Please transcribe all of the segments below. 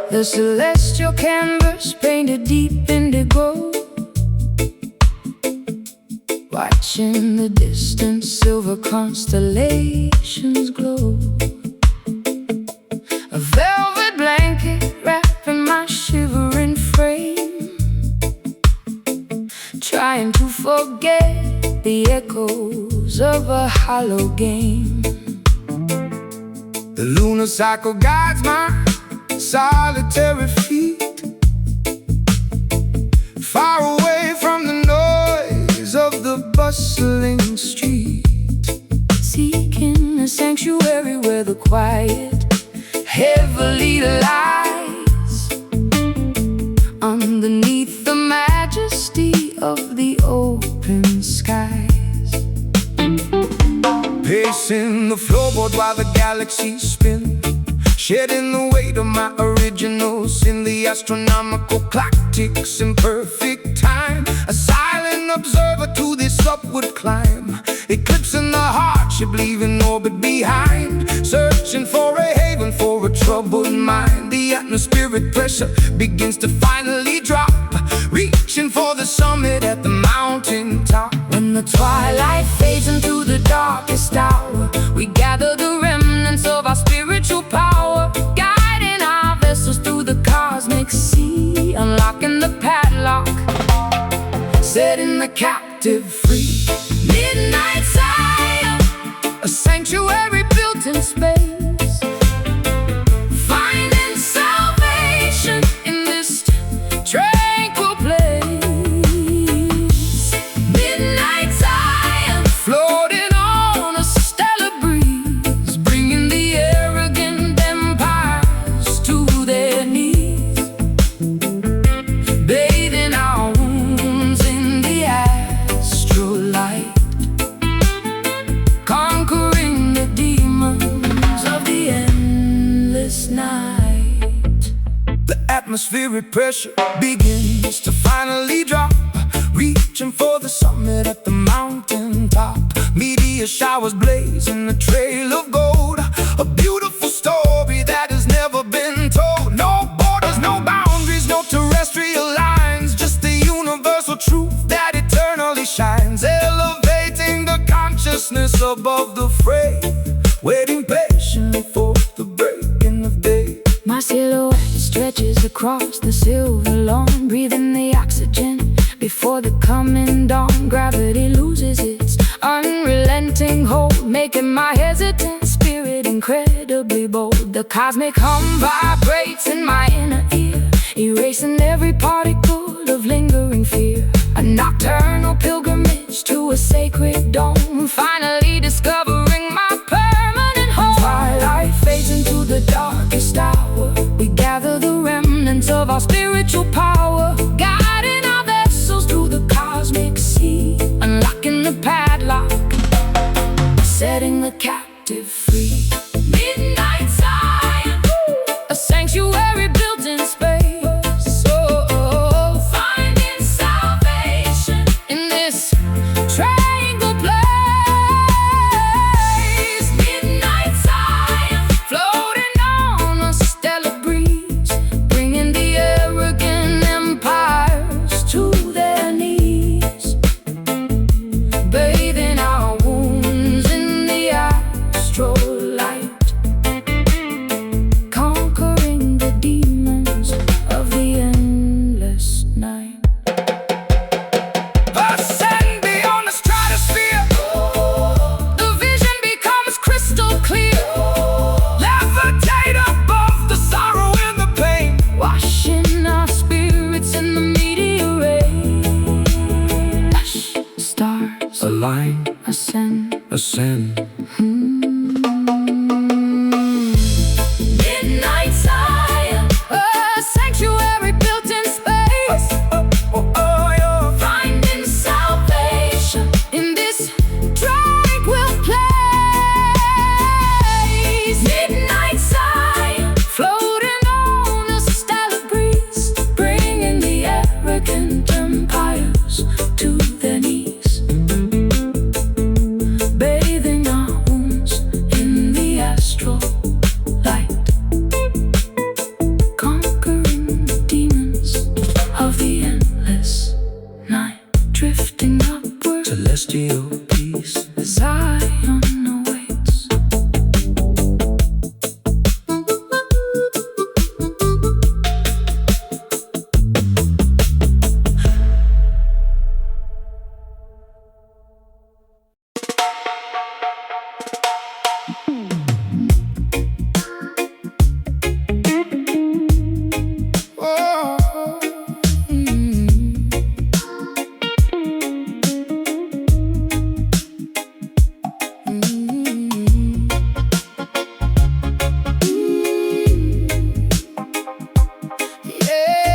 The celestial canvas painted deep indigo, watching the distant silver constellations glow. A velvet blanket wrapping my shivering frame, trying to forget the echoes of a hollow game. The lunar cycle guides my solitary feet, far away from the noise of the bustling street, seeking a sanctuary where the quiet heavily lies underneath the majesty of the open skies. Pacing the floorboard while the galaxies spin, shedding the weight of my original sin. The astronomical clock ticks in perfect time, a silent observer to this upward climb, eclipsing the hardship, leaving orbit behind, searching for a haven for a troubled mind. The atmospheric pressure begins to finally drop, reaching for the summit at the mountain top. When the twilight fades into the darkest hour, we gather the remnants of our spiritual power, guiding our vessels through the cosmic sea, unlocking the padlock, setting the captive free. Midnight Zion, A sanctuary built in space, finding salvation in this tranquil place. Midnight Zion, floating on a stellar breeze, bringing the arrogant empires to their knees, bathing our wounds in the astral light, conquering the demons of the endless night. the atmospheric pressure begins to finally drop, reaching for the summit at the mountain top. Meteor showers blazing a trail of gold, a beautiful story that has never been told. No borders, no boundaries, no terrestrial lines, just the universal truth that eternally shines, elevating the consciousness above the fray, waiting patiently for the breaking of day. My silhouette stretches across the silver lawn, breathing the oxygen before the coming dawn. Gravity loses its unrelenting hold, making my hesitant spirit incredibly bold. The cosmic hum vibrates in my inner ear, erasing every particle of lingering fear. A nocturnal pilgrimage to a sacred dome, finally discovering my permanent home. Twilight fades into the darkest hour, we gather the remnants of our spiritual power, guiding our vessels through the cosmic sea, unlocking the padlock, setting the captive free. Midnight Zion, a sanctuary built in space, finding salvation in this tranquil place. Midnight Zion, floating on a stellar breeze, bringing the arrogant empires to their knees, bathing our wounds in the ascend. Ascend. Midnight Zion, a sanctuary built in space. Finding salvation in this tranquil place. Midnight Zion, floating on a stellar breeze, bringing the arrogant empires to their knees. Bathing our wounds in the astral light, conquering the demons of the endless night, drifting upward. Celestial peace. Zion awaits. Oh, yeah.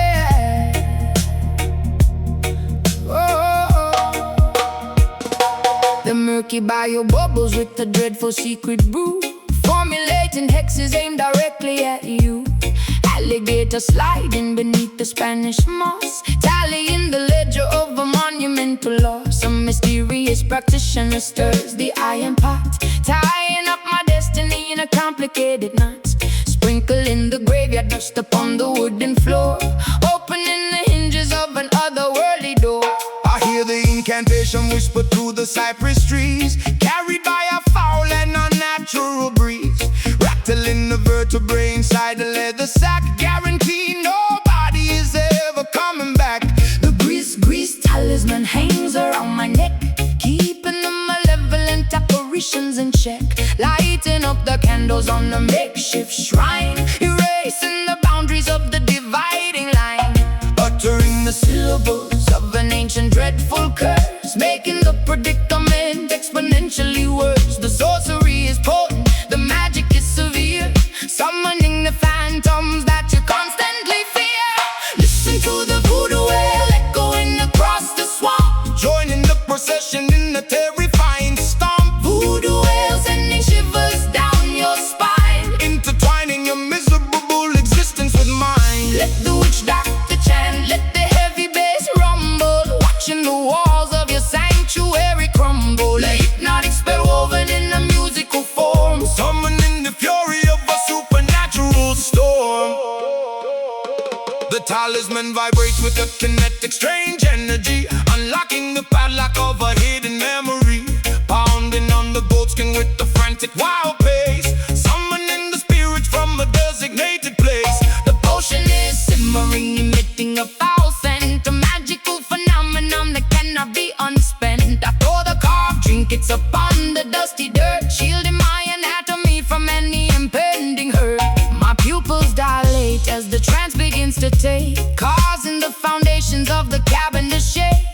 The murky bio bubbles with the dreadful secret brew, formulating hexes aimed directly at you. Alligator sliding beneath the Spanish moss, tallying the ledger of a monumental loss. A mysterious practitioner stirs the iron pot, tying up my destiny in a complicated knot. Sprinkling the graveyard dust upon the wooden floor, opening the hinges of an otherworldly door. I hear the incantation whisper through the cypress trees, carried by a foul and unnatural breeze, rattling the vertebrae inside the leather sack, guarantee nobody is ever coming back. The grease talisman hangs around my neck, keeping the malevolent apparitions in check. Lighting up the candles on the makeshift shrine, erasing the boundaries of the dividing line. Uttering the Syllables of an ancient dreadful curse, making the predicament exponentially worse. The sorcery is potent, the magic is severe, summoning the phantoms that you constantly fear. Listen to the voodoo wail echoing across the swamp, joining the procession in the terrifying stomp. voodoo wail sending shivers down your spine. Intertwining your miserable existence with mine. Let the witch doctor chant, let the heavy bass rumble, watching the walls of your sanctuary crumble. A hypnotic spell woven in a musical form, Summoning the fury of a supernatural storm. The talisman vibrates with a kinetic strange energy, unlocking the padlock of a hidden memory, pounding on the goatskin with the frantic wild pace, summoning the spirits from a designated place. The potion is simmering, emitting a foul scent, a magical phenomenon that cannot be unspent. I pour the carved trinkets upon the dusty dirt, shielding my anatomy from any impending hurt. My pupils dilate as the trance begins to take, causing the foundations of the cabin to shake.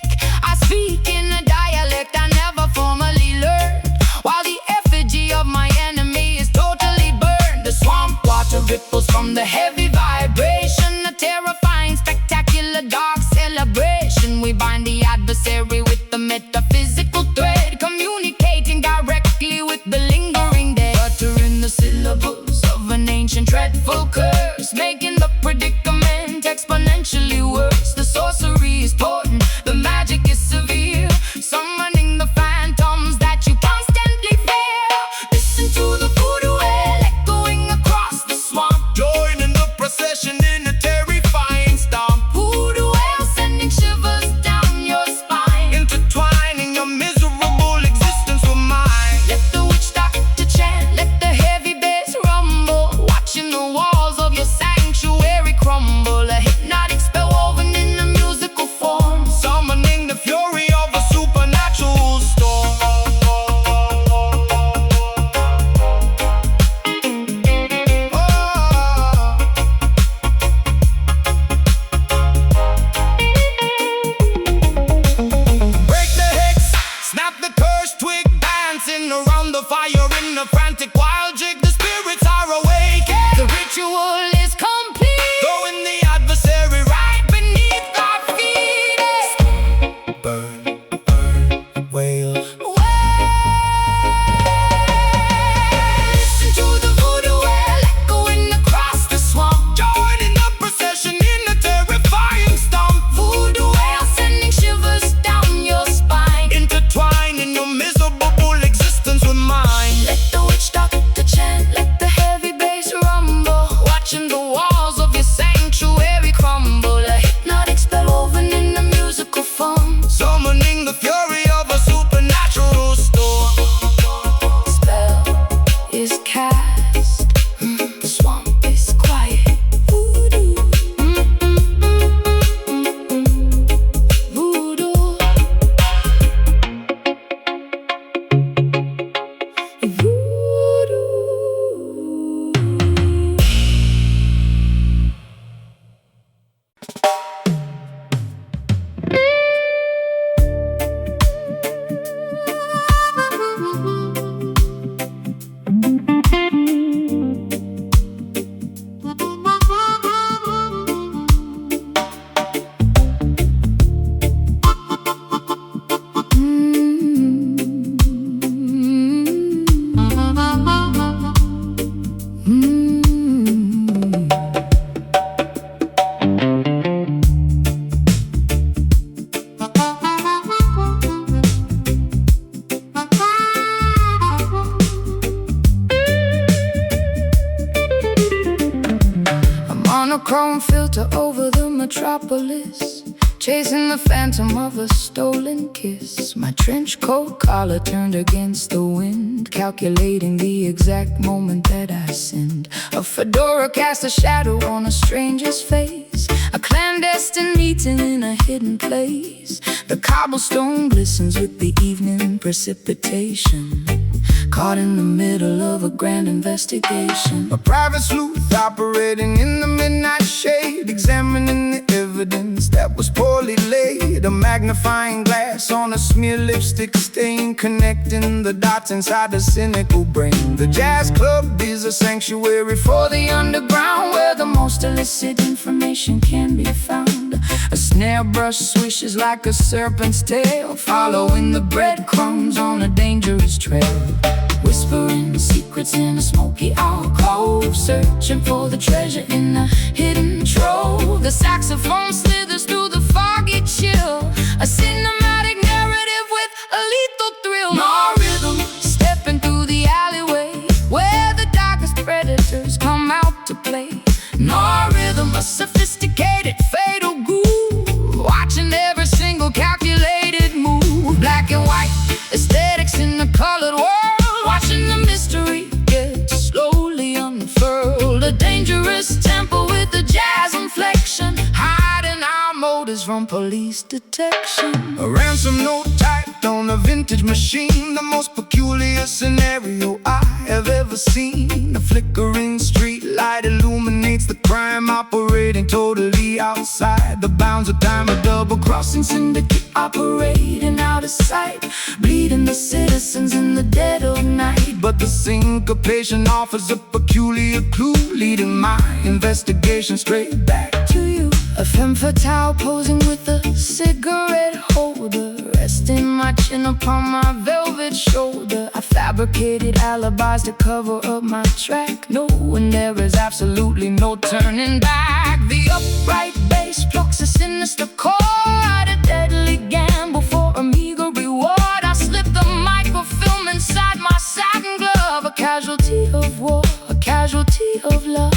I speak in a dialect I never formally learned, while the effigy of my enemy is totally burned. The swamp water ripples from the heavy vibration, a terrifying, spectacular, dark celebration. We bind the adversary with the metaphysical thread, communicating directly with the lingering dead. Uttering the syllables of an ancient dreadful curse, making the predicament exponentially worse. The sorcery is potent, the magic metropolis, chasing the phantom of a stolen kiss. My trench coat collar turned against the wind, calculating the exact moment that I sinned. A fedora cast a shadow on a stranger's face, a clandestine meeting in a hidden place. The cobblestone glistens with the evening precipitation, caught in the middle of a grand investigation. A private sleuth operating in the midnight shade, examining the evidence that was poorly laid. A magnifying glass on a smear lipstick stain, connecting the dots inside the cynical brain. The jazz club is a sanctuary for the underground, where the most illicit information can be found. A snare brush swishes like a serpent's tail, following the breadcrumbs on a dangerous trail. Whispering secrets in a smoky alcove, searching for the treasure in a hidden trove. The saxophone slithers through the foggy chill, a cinematic narrative with a lethal thrill. No rhythm, stepping through the alleyway, where the darkest predators come out to play. No rhythm, a sophisticated fatal groove, watching every single calculated move. Black and white aesthetics in the colored world, watching the mystery get slowly unfurled. A dangerous tempo with a jazz inflection, hiding our motives from police detection. A ransom note typed on a vintage machine, the most peculiar scenario I have ever seen. A flickering street light illuminates the crime, operating totally outside the bounds of time. A double-crossing syndicate operating out of sight, bleeding the citizens in the dead of night. But the syncopation offers a peculiar clue, leading my investigation straight back to you. A femme fatale posing with a cigarette holder, resting my chin upon my velvet shoulder. I fabricated alibis to cover up my track, knowing there is absolutely no turning back. The upright bass plucks a sinister chord, a deadly gamble for a meager reward. I slip the microfilm inside my satin glove, a casualty of war, a casualty of love.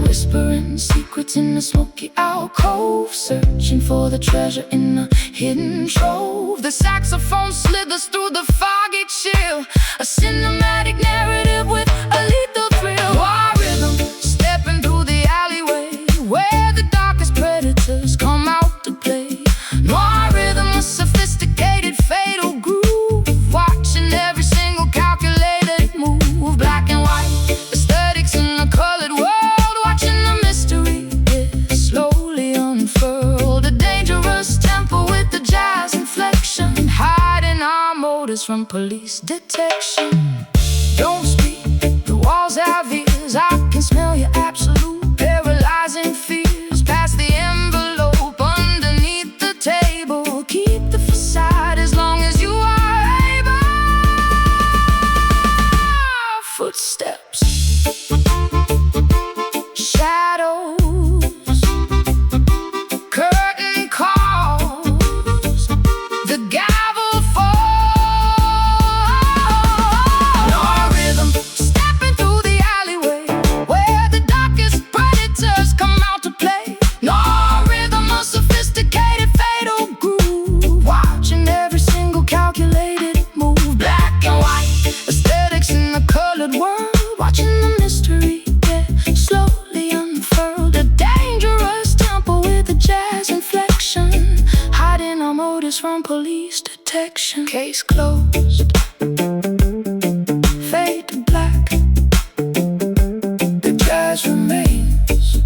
Whispering secrets in a smoky alcove, searching for the treasure in a hidden trove. The saxophone slithers through the foggy chill, a cinematic narrative with a lethal thrill. Our rhythm, stepping through the alleyway, where the darkest predators come out to play. Noir rhythm, a sophisticated fatal groove, watching every single calculated move. Black and white aesthetics in a colored world, from police detection. Don't speak, the walls have ears, I can smell your absolute paralyzing fears. Pass the envelope underneath the table, keep the facade as long as you are able. Footsteps, shadows, curtain calls, the gavel falls. From police detection. Case closed, fade to black, the jazz remains.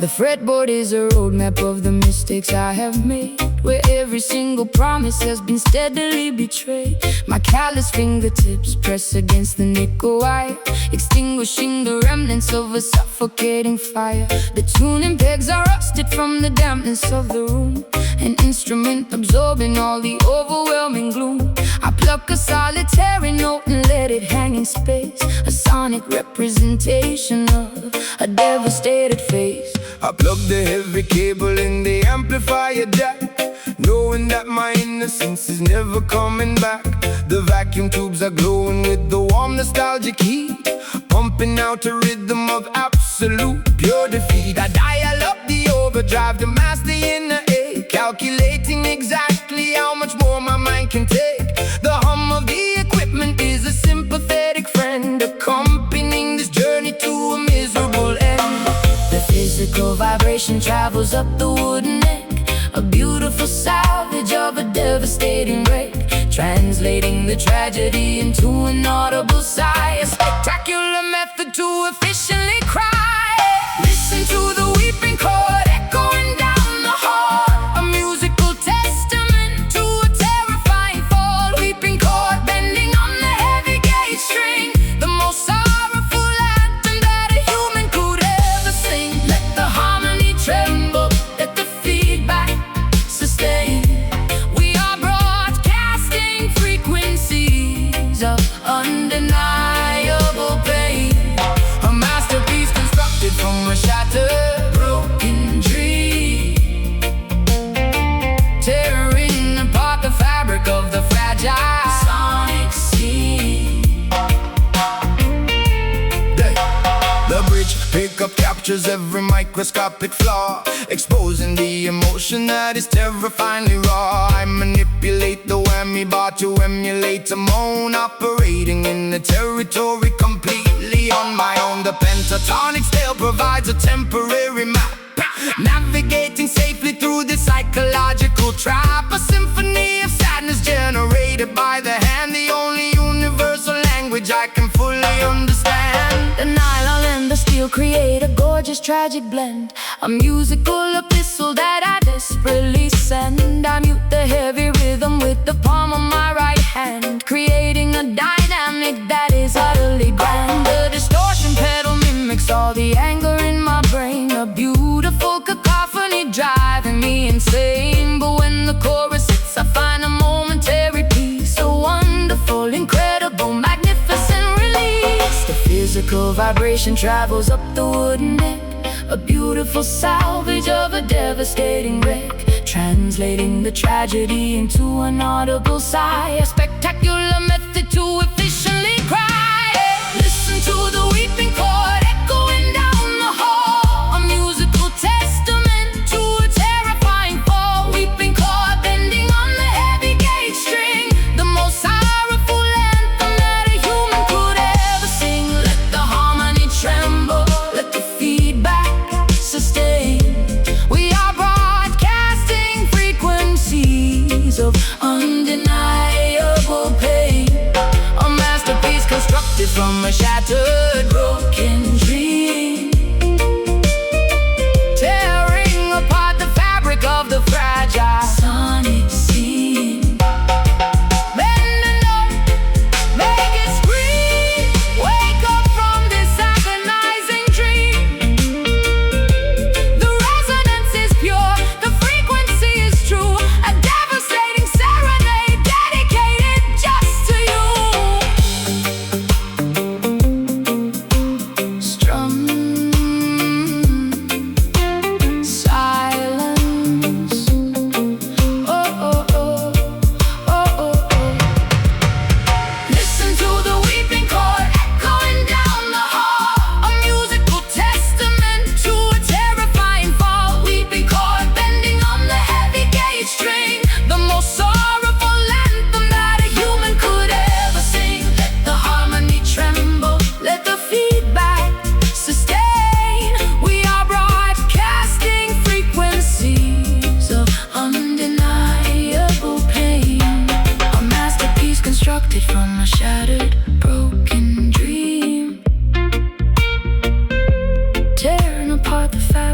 The fretboard is a roadmap of the mistakes I have made, where every single promise has been steadily betrayed. My callous fingertips press against the nickel wire, extinguishing the remnants of a suffocating fire. The tuning pegs are rusted from the dampness of the room, an instrument absorbing all the overwhelming gloom. I pluck a solitary note and let it hang in space, a sonic representation of a devastated face. I plug the heavy cable in the amplifier jack, knowing that my innocence is never coming back. The vacuum tubes are glowing with the warm nostalgic heat, pumping out a rhythm of absolute pure defeat. I dial up the overdrive to mask the inner ache, calculating exactly how much more my mind can take. The hum of the equipment is a sympathetic friend, accompanying this journey to a miserable end. The physical vibration travels up the wooden neck, a beautiful salvage of a devastating wreck, translating the tragedy into an audible sigh, a spectacular method to efficiently cry. Listen to the weeping chord echoing down the hall, a musical testament to a terrifying fall. Weeping chord bending on the heavy gauge string, the most sorrowful anthem that a human could ever sing. Let the harmony tremble, let the feedback sustain. We are broadcasting frequencies of undeniable pain, a masterpiece constructed from a shattered, broken dream, tearing apart the fabric of the fragile sonic scene. The bridge pickup captures every microscopic flaw, exposing the emotion that is terrifyingly raw. I manipulate the whammy bar to emulate a moan, operating in the territory completely on my own. The pentatonic scale provides a temporary map, navigating safely through the psychological trap, a symphony of sadness generated by the hand, the only universal language I can fully understand. The nylon and the steel create a gorgeous tragic blend, a musical epistle that I desperately send. I mute the heavy rhythm with the palm of my right hand, creating a dynamic that is utterly grand. The distortion pedal mimics all the anger in my brain, a beautiful cacophony driving me insane. But when the chorus hits, I find a momentary peace, a wonderful, incredible, magnificent release. The physical vibration travels up the wooden neck, a beautiful salvage of a devastating wreck, translating the tragedy into an audible sigh, a spectacular method to efficiently cry. Listen to the weeping chord echoing down the hall, a musical testament to a terrifying fall. Weeping chord bending on the heavy gauge string, the most sorrowful anthem that a human could ever sing. Let the harmony tremble, let the feedback sustain. We are broadcasting frequencies of undeniable pain, a masterpiece constructed from a shattered, broken dream, tearing apart the fabric of the fragile sonic scene. Bend the note, make it scream, wake up from this agonizing dream. The resonance is pure, the frequency is true, a devastating serenade dedicated just to you.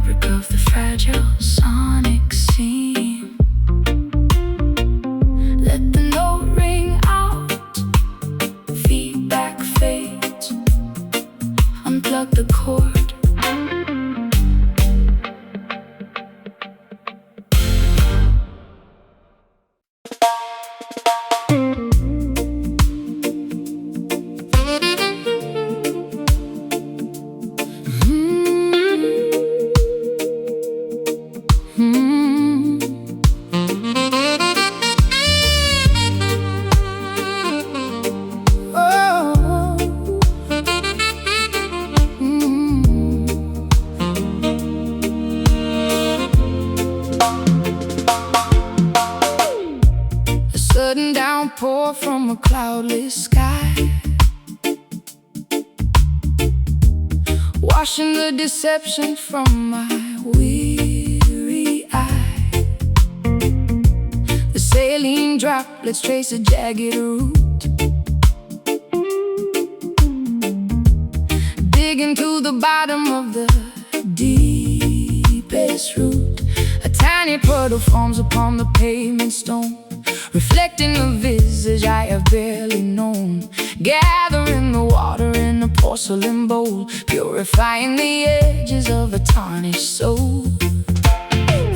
fabric of the fragile sonic seam. Let the note ring out, feedback fades. Unplug the cord. Sudden downpour from a cloudless sky, washing the deception from my weary eye. The saline droplets trace a jagged route, digging to the bottom of the deepest root. A tiny puddle forms upon the pavement stone, reflecting the visage I have barely known. Gathering the water in a porcelain bowl, purifying the edges of a tarnished soul.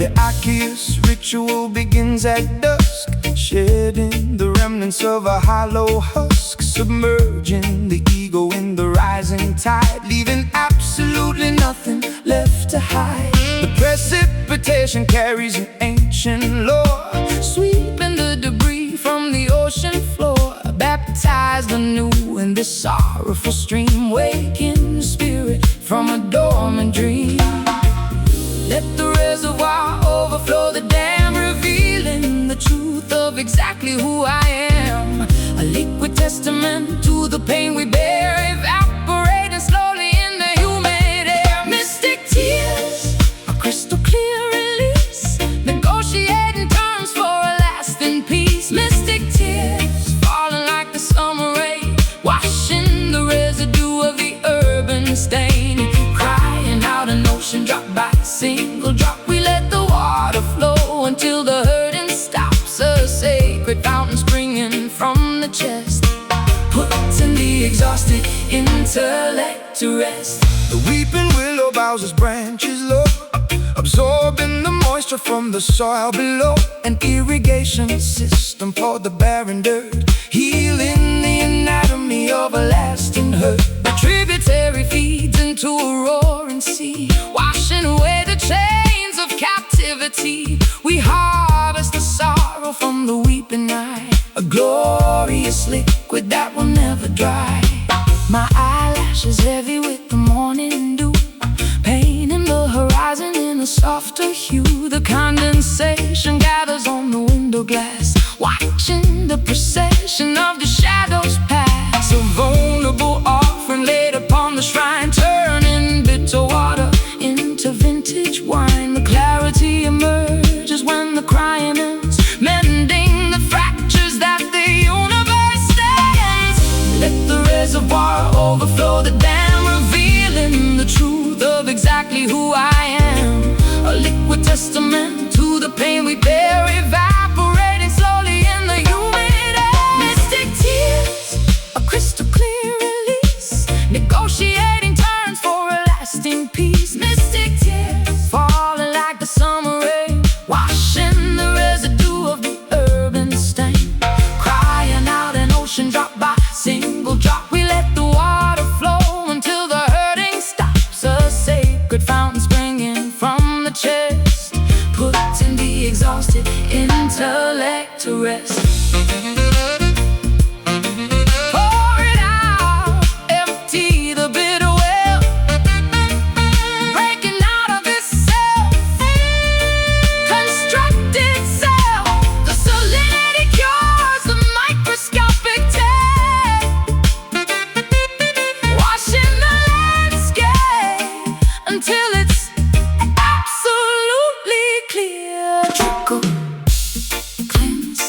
The Arceus ritual begins at dusk, shedding the remnants of a hollow husk, submerging the ego in the rising tide, leaving absolutely nothing left to hide. The precipitation carries an ancient lore, sweeping the debris from the ocean floor, baptized anew in this sorrowful stream, waking the spirit from a dormant dream. Let the reservoir overflow the dam, revealing the truth of exactly who I am. A liquid testament to the pain we bear, evaporating slowly in the humid air. Mystic tears, a crystal clear release, negotiating terms for a lasting peace. Mystic tears, falling like the summer rain, washing the residue of the urban stain. Crying out an ocean drop by single drop, we let the water flow until the hurting stops. A sacred fountain springing from the chest, putting the exhausted intellect to rest. The weeping willow bows its branches low, absorbing the moisture from the soil below. An irrigation system for the barren dirt, healing the anatomy of a lasting hurt. The tributary feeds into a roaring sea, washing away the chains of captivity. We harvest the sorrow from the weeping eye, a glorious liquid that will never dry. My eyelashes heavy with the morning dew, painting the horizon in a softer hue. The condensation gathers on the window glass, watching the procession of the shadows pass. A vulnerable offering laid upon the shrine, turning bitter water into vintage wine. The clarity emerges when the crying ends, mending the fractures that the universe stands. Let the reservoir overflow the dam, revealing the truth of exactly who I am. A liquid testament to the pain we bear, evaporating slowly in the humid air. Mystic tears, a crystal clear release, negotiating terms for a lasting peace. Mystic tears, falling like the summer rain, washing the residue of the urban stain. Crying out an ocean drop by single drop, we let the water flow until the hurting stops. A sacred fountain springing from the chest, putting the exhausted intellect to rest. Pour it out, empty the bitter well, breaking out of this self-constructed cell. The salinity cures the microscopic tear, washing the landscape until it's absolutely clear. Trickle, cleanse,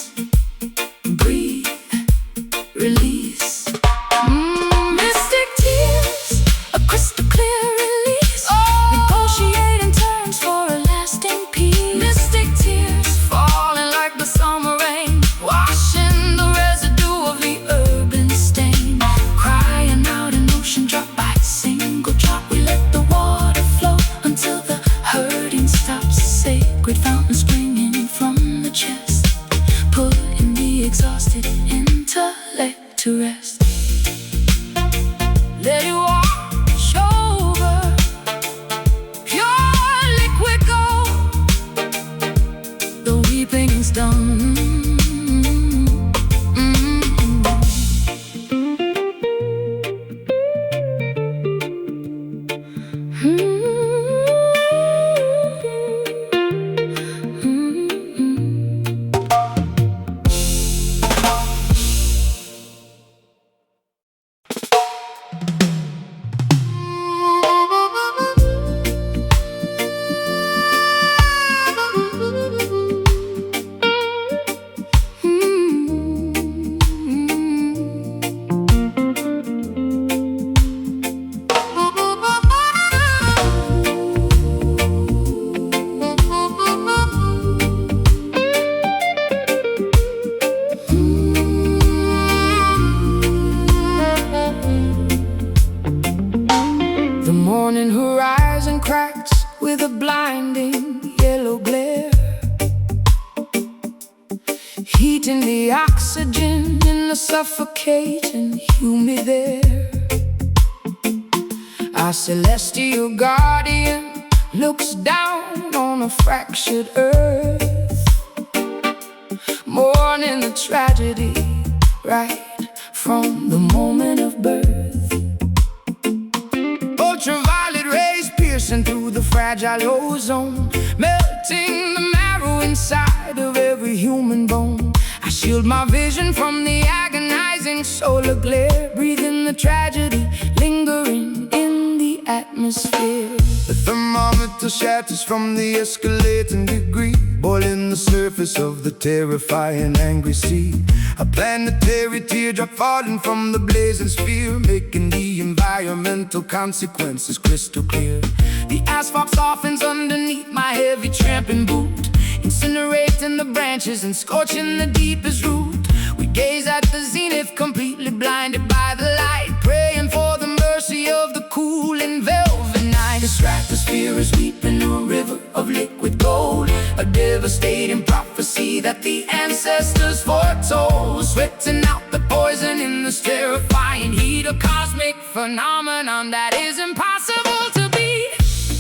The morning horizon cracks with a blinding yellow glare, heating the oxygen in the suffocating humid air. Our celestial guardian looks down on a fractured earth, mourning the tragedy right from the moment of birth. Ultraviolet rays piercing through the fragile ozone, melting the marrow inside of every human bone. I shield my vision from the agonizing solar glare, breathing the tragedy lingering in the atmosphere. The thermometer shatters from the escalating degree, boiling the surface of the terrifying angry sea. A planetary teardrop falling from the blazing sphere, making the environmental consequences crystal clear. The asphalt softens underneath my heavy tramping boot, incinerating the branches and scorching the deepest root. We gaze at the zenith, completely blinded by the light, praying for the mercy of the cool and velvet night. The stratosphere is weeping a river of liquid gold, a devastating prophecy that the ancestors foretold, sweating out the poison in this terrifying heat, a cosmic phenomenon that is impossible to beat.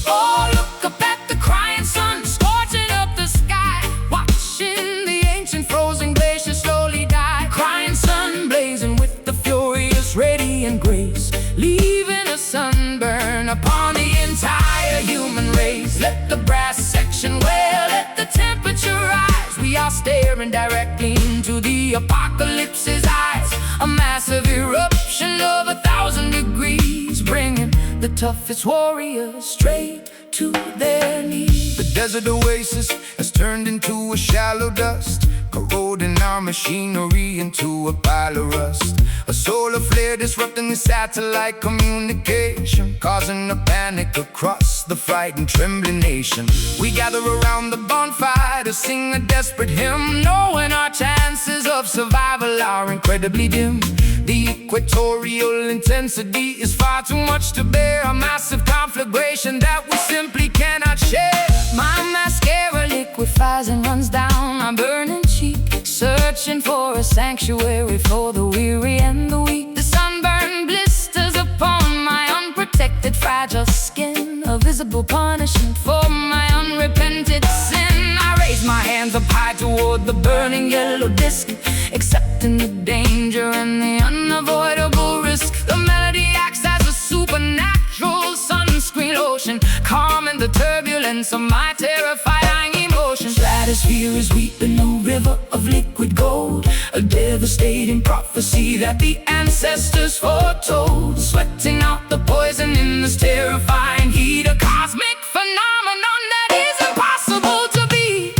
Oh, look up at the crying sun, scorching up the sky, watching the ancient frozen glacier slowly die. Crying sun blazing with the furious radiant grace, leaving a sunburn upon the entire human race. Let the brass section wail, let the temperature rise. We are staring directly into the apocalypse's eyes, a massive eruption of 1,000 degrees, bringing the toughest warriors straight to their knees. The desert oasis has turned into a shallow dust, corroding our machinery into a pile of rust. A solar flare disrupting the satellite communication, causing a panic across the frightened, trembling nation. We gather around the bonfire to sing a desperate hymn, knowing our chances of survival are incredibly dim. The equatorial intensity is far too much to bear, a massive conflagration that we simply cannot share. My mascara liquefies and runs down my burning cheek, searching for a sanctuary for the weary and the weak. The sunburn blisters upon my unprotected, fragile skin, a visible punishment for my unrepented sin. I raise my hands up high toward the burning yellow disc, accepting the danger and the unavoidable risk. The melody acts as a supernatural sunscreen lotion, calming the turbulence of my terrifying emotions. Stratosphere is weeping a river of liquid gold, a devastating prophecy that the ancestors foretold, sweating out the poison in this terrifying heat, a cosmic phenomenon that is impossible to beat.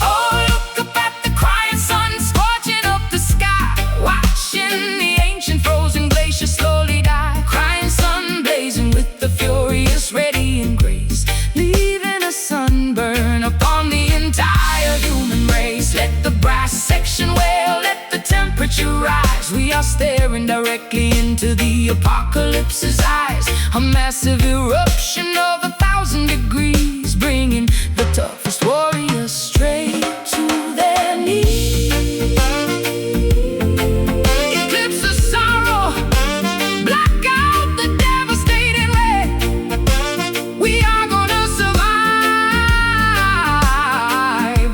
Oh, look up at the crying sun, scorching up the sky, watching the ancient frozen glacier slowly die. Crying sun blazing with the furious radiant grace, leaving a sunburn upon the entire human race. Let the brass section wail, let the temperature rise. We are staring directly into the apocalypse's eyes, a massive eruption of 1,000 degrees, bringing the toughest warriors straight to their knees. Eclipse of sorrow, black out the devastating ray. We are gonna survive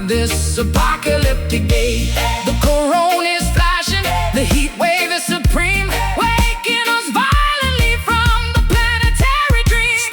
this apocalyptic day. The corona is flashing, the heat wave is supreme, waking us violently from the planetary dream.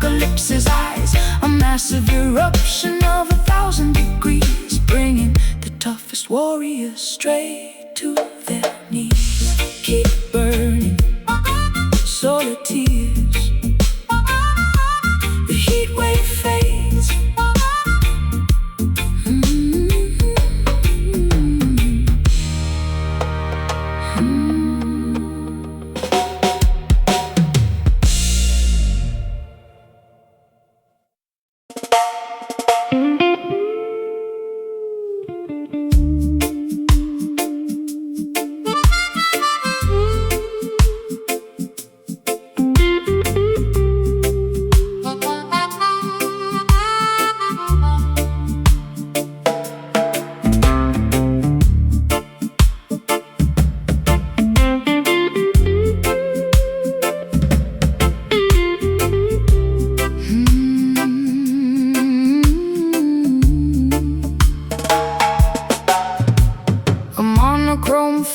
apocalypse's eyes, a massive eruption of 1,000 degrees, bringing the toughest warriors straight to their knees. Keep burning, solar tears, the heat wave fades.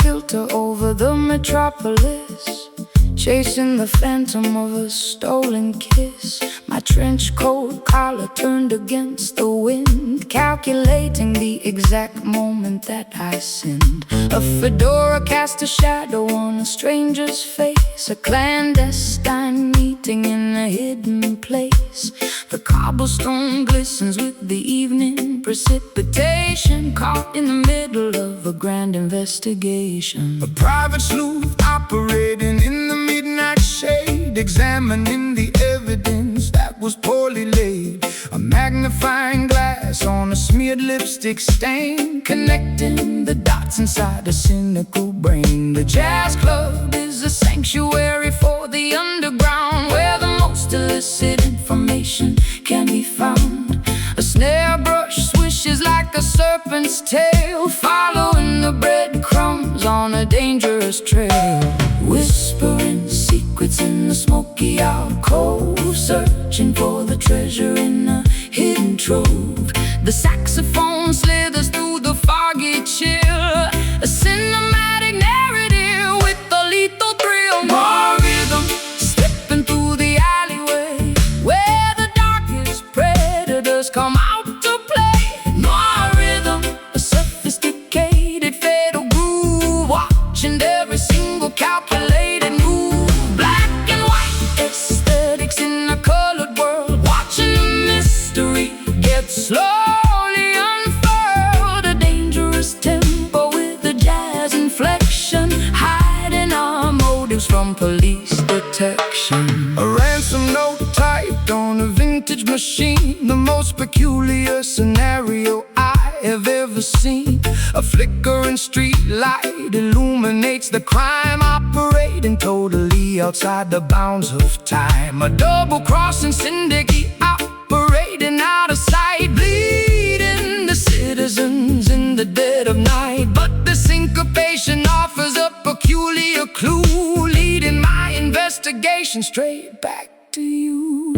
Filter over the metropolis, chasing the phantom of a stolen kiss. My trench coat collar turned against the wind, calculating the exact moment that I sinned. A fedora cast a shadow on a stranger's face, a clandestine meeting in a hidden place. The cobblestone glistens with the evening precipitation, caught in the middle of a grand investigation. A private sleuth operating in the midnight shade, examining the evidence that was poorly laid. A magnifying glass on a smeared lipstick stain, connecting the dots inside a cynical brain. The jazz club is a sanctuary for the underground, where the most illicit information can be found. A snare brush swishes like a serpent's tail, following the breadcrumbs on a dangerous trail. Whispering secrets in the smoky alcove, searching for the treasure in a hidden trove. The saxophone slithers through the foggy chill, a cinematic narrative with a lethal thrill. More rhythm slipping through the alleyway, where the darkest predators come out to play. More rhythm, a sophisticated fatal groove, watching every single calculated move. Black and white aesthetics in a colored world, watching the mystery get slowly unfurled. A dangerous tempo with a jazz inflection, hiding our motives from police detection. A ransom note typed on a vintage machine, the most peculiar scenario I have ever seen. A flickering street light illuminates the crime, operating totally outside the bounds of time. A double-crossing syndicate operating out of sight, bleeding the citizens in the dead of night. But the syncopation offers a peculiar clue, leading my investigation straight back to you.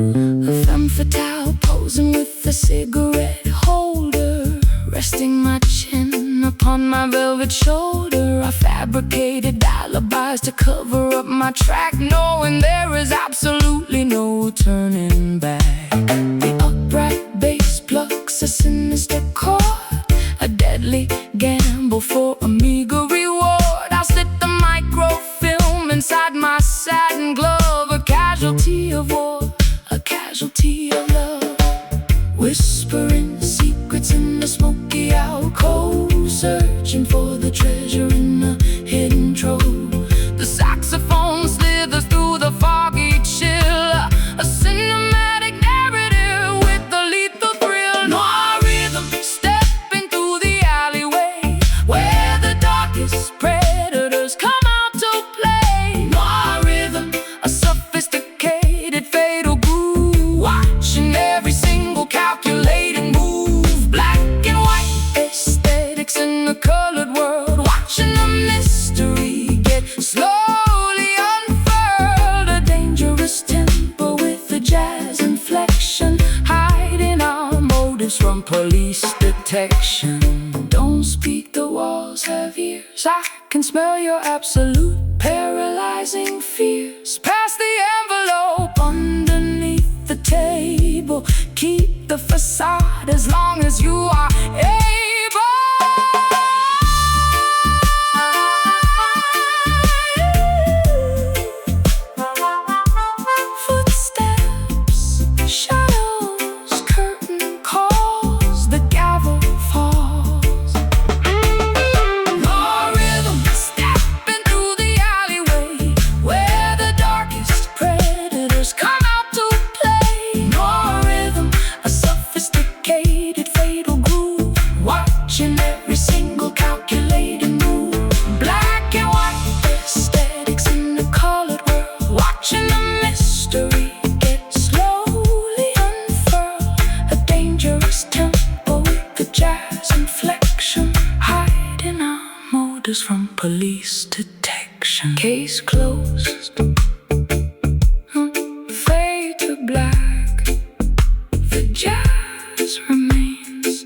A femme fatale posing with a cigarette holder, resting my chin upon my velvet shoulder. I fabricated alibis to cover up my track, knowing there is absolutely no turning back. The upright bass plucks a sinister chord, a deadly gamble for a meager reward. I slit the microfilm inside my satin glove, a casualty of war, a casualty of love. Whispering secrets in the smoky alcove, searching for the treasure in a hidden trove. The saxophone slithers through the foggy chill, a cinematic narrative with a lethal thrill. Noir rhythm stepping through the alleyway, where the darkest predators come out to play. Noir rhythm, a sophisticated fatal groove, watching every single calculated move. Black and white aesthetics in a colored world, watching the mystery get slowly unfurled. A dangerous tempo with a jazz inflection, hiding our motives from police detection. Don't speak, the walls have ears, I can smell your absolute paralyzing fears. Pass the envelope underneath the table. Keep the facade as long as you are able. Footsteps, shadows, curtain calls, the gavel falls. No rhythm, stepping through the alleyway where the darkest predators come out to play. No rhythm, a sophisticated fatal groove, watching every single calculated move. Black and white aesthetics in the colored world, watching the mystery get slowly unfurled. A dangerous tempo with the jazz inflection, hiding our motives from police detection. Case closed, fade to black, the jazz remains.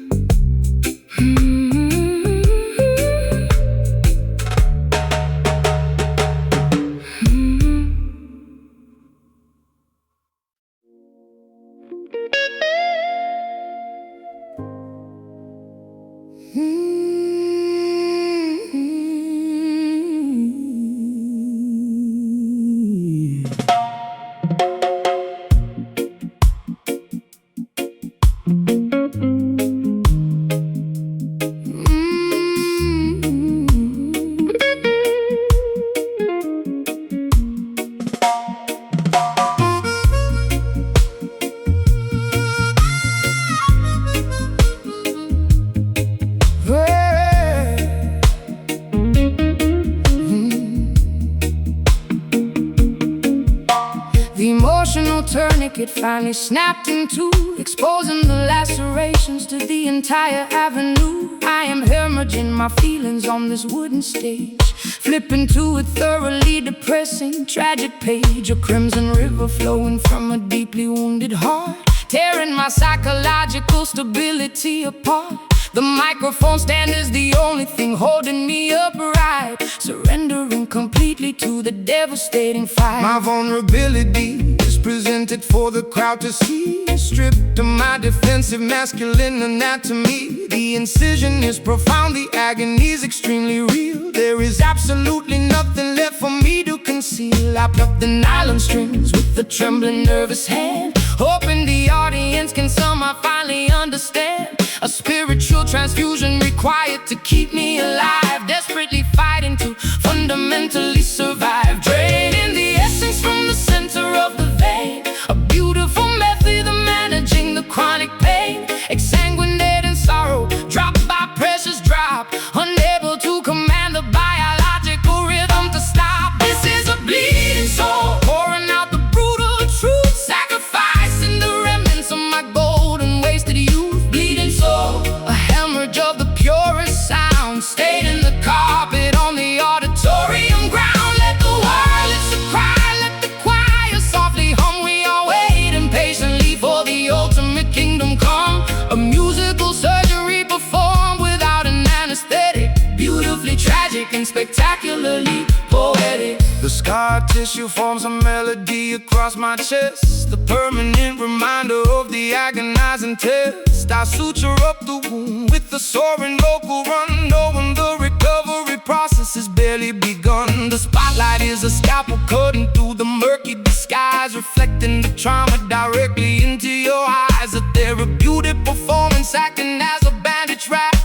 The emotional tourniquet finally snapped in two, exposing the lacerations to the entire avenue. I am hemorrhaging my feelings on this wooden stage, flipping to a thoroughly depressing, tragic page. A crimson river flowing from a deeply wounded heart, tearing my psychological stability apart. The microphone stand is the only thing holding me upright, surrendering completely to the devastating fight. My vulnerability is presented for the crowd to see, stripped of my defensive masculine anatomy. The incision is profound, the agony is extremely real. There is absolutely nothing left for me to conceal. I pluck the nylon strings with a trembling, nervous hand, hoping the audience can somehow finally understand. A spiritual transfusion required to keep me alive, desperately fighting to fundamentally survive. Draining the essence from the center of the vein, a beautiful method of managing the chronic pain. Exsanguinate in sorrow, drop by precious drop, unable to command the biological rhythm to stop. This is a bleeding soul, pouring out the brutal truth, sacrificing the remnants of my golden wasted youth. Bleeding soul, a hemorrhage of the purest sound, staining the carpet on the auditorium ground. Let the violence cry, let the choir softly hum. We are waiting patiently for the ultimate kingdom come. A musical surgery performed without an anesthetic, beautifully tragic and spectacularly poetic. The scar tissue forms a melody across my chest, the permanent reminder of the agonizing test. I suture up the wound with the soaring local run, knowing the recovery process has barely begun. The spotlight is a scalpel cutting through the murky disguise, reflecting the trauma directly into your eyes. A therapeutic performance acting as a bandage wrap,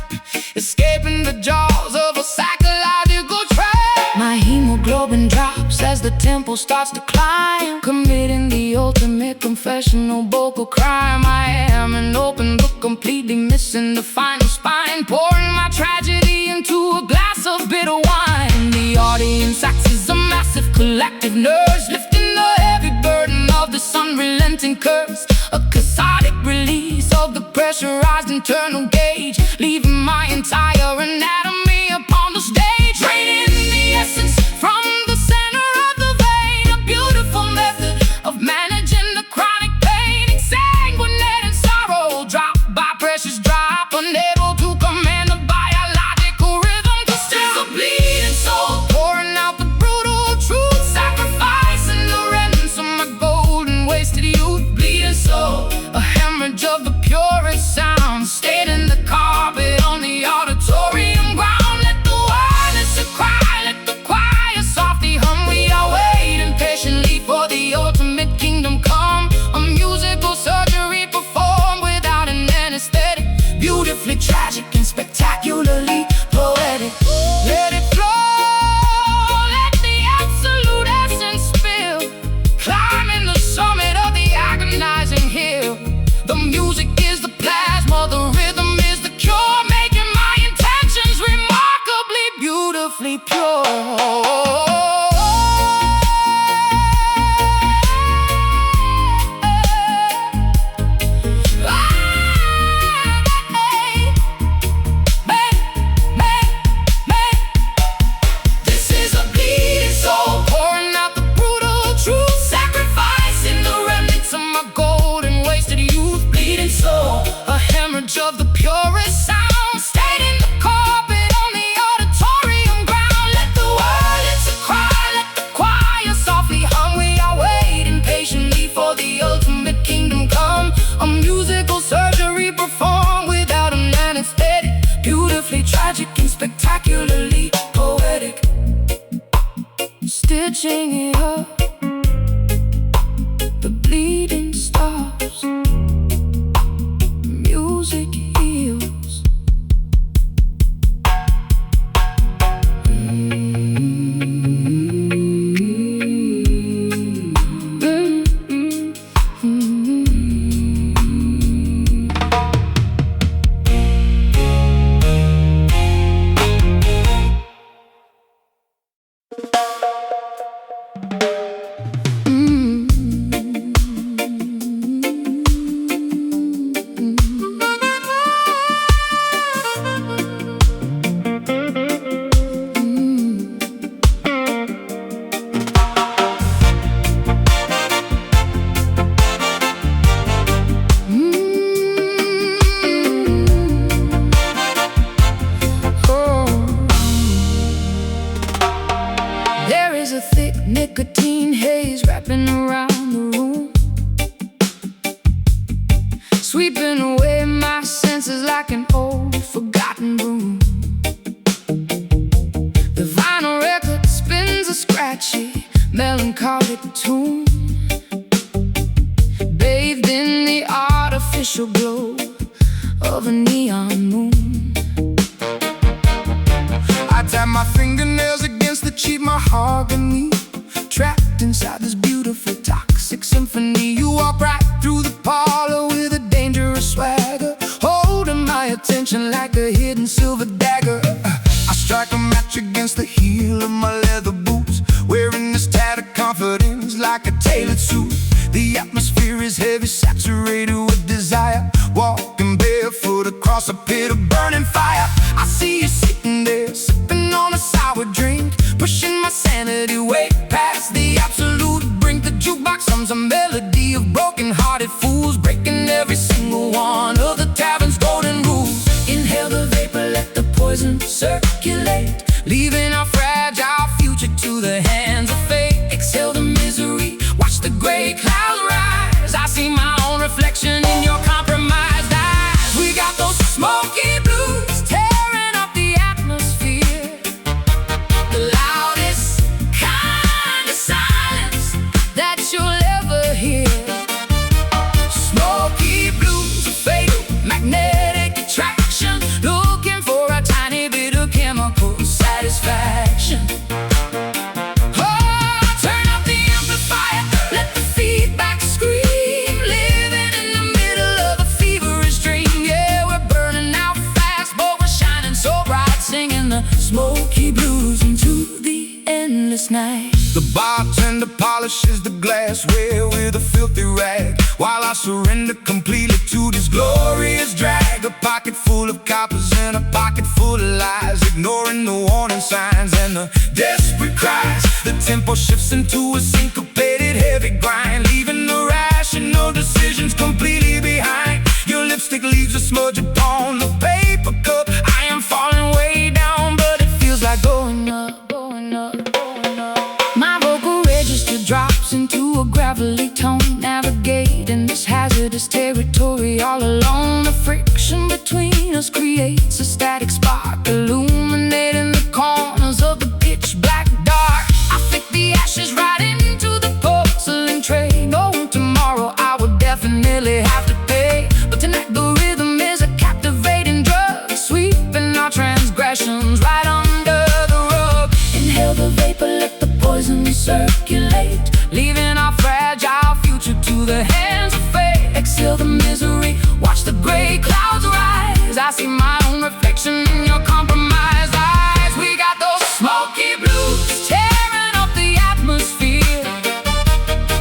escaping the jaws of a psychological trap. My hemoglobin drops as the tempo starts to climb, committing the ultimate confessional vocal crime. I am an open book, completely missing the final spine, pouring my tragedy into a glass of bitter wine. The audience acts as a massive collective nurse, lifting the heavy burden of this unrelenting curse. A cathartic release of the pressurized internal gauge, leaving my entire anatomy upon the stage. Draining the essence from the center of the vein, a beautiful method of managing the chronic pain. Exsanguinate in sorrow, drop by precious drop, unable to command the biological rhythm to still. A bleeding soul, pouring out the brutal truth, sacrificing the remnants of my golden wasted youth. Bleeding The music is the plasma, the rhythm is the cure, making my intentions remarkably beautifully pure. Of the purest sound, stayed in the carpet on the auditorium ground. Let the world it's a cry, let the choir softly hum. We are waiting patiently for the ultimate kingdom come. A musical surgery performed without an anesthetic, beautifully tragic and spectacularly poetic. Stitching it up, the bleeding stops. Music heals. Nicotine haze wrapping around the room, sweeping away my senses like an old forgotten broom. The vinyl record spins a scratchy, melancholic tune, bathed in the artificial glow of a neon moon. I tap my fingernails against the cheap mahogany, trapped inside this beautiful toxic symphony. You walk right through the parlor with a dangerous swagger, holding my attention like a hidden silver dagger. I strike a match against the heel of my leather boots, wearing this tattered confidence like a tailored suit. The atmosphere is heavy, saturated with desire, walking barefoot across a pit of burning fire. I see you sitting there, sipping on a sour drink, pushing my sanity way past the absolute brink. The jukebox hums a melody of broken-hearted fools, breaking every single one of the tavern's golden rules. Inhale the vapor, let the poison circulate, leaving our fragile future to the hands of fate. Exhale the misery, watch the gray clouds rise. I see my own reflection in your compromised eyes. We got those smoky blues tearing up the atmosphere, the loudest kind of silence that you'll ever hear. Smoky blues, a fatal magnetic attraction, looking for a tiny bit of chemical satisfaction. Smoky blues into the endless night. The bartender polishes the glassware with a filthy rag, while I surrender completely to this glorious drag. A pocket full of coppers and a pocket full of lies, ignoring the warning signs and the desperate cries. The tempo shifts into a syncopated heavy grind, leaving the rational decisions completely behind. Your lipstick leaves a smudge upon the paper cup. I am falling way down, but it feels like going up, going up, going up. My vocal register drops into a gravelly tone, navigating this hazardous territory all alone. The friction between us creates a static spark, illuminating the corners of the pitch black dark. I flick the ashes right into the porcelain tray, knowing tomorrow I will definitely have to pay. But tonight the rhythm is a captivating drug, sweeping our transgressions right under the rug. Inhale the vapor, let the poison circulate, leaving our fragile future to the hands of fate. Exhale the misery, I see my own reflection in your compromised eyes. We got those smoky blues tearing up the atmosphere,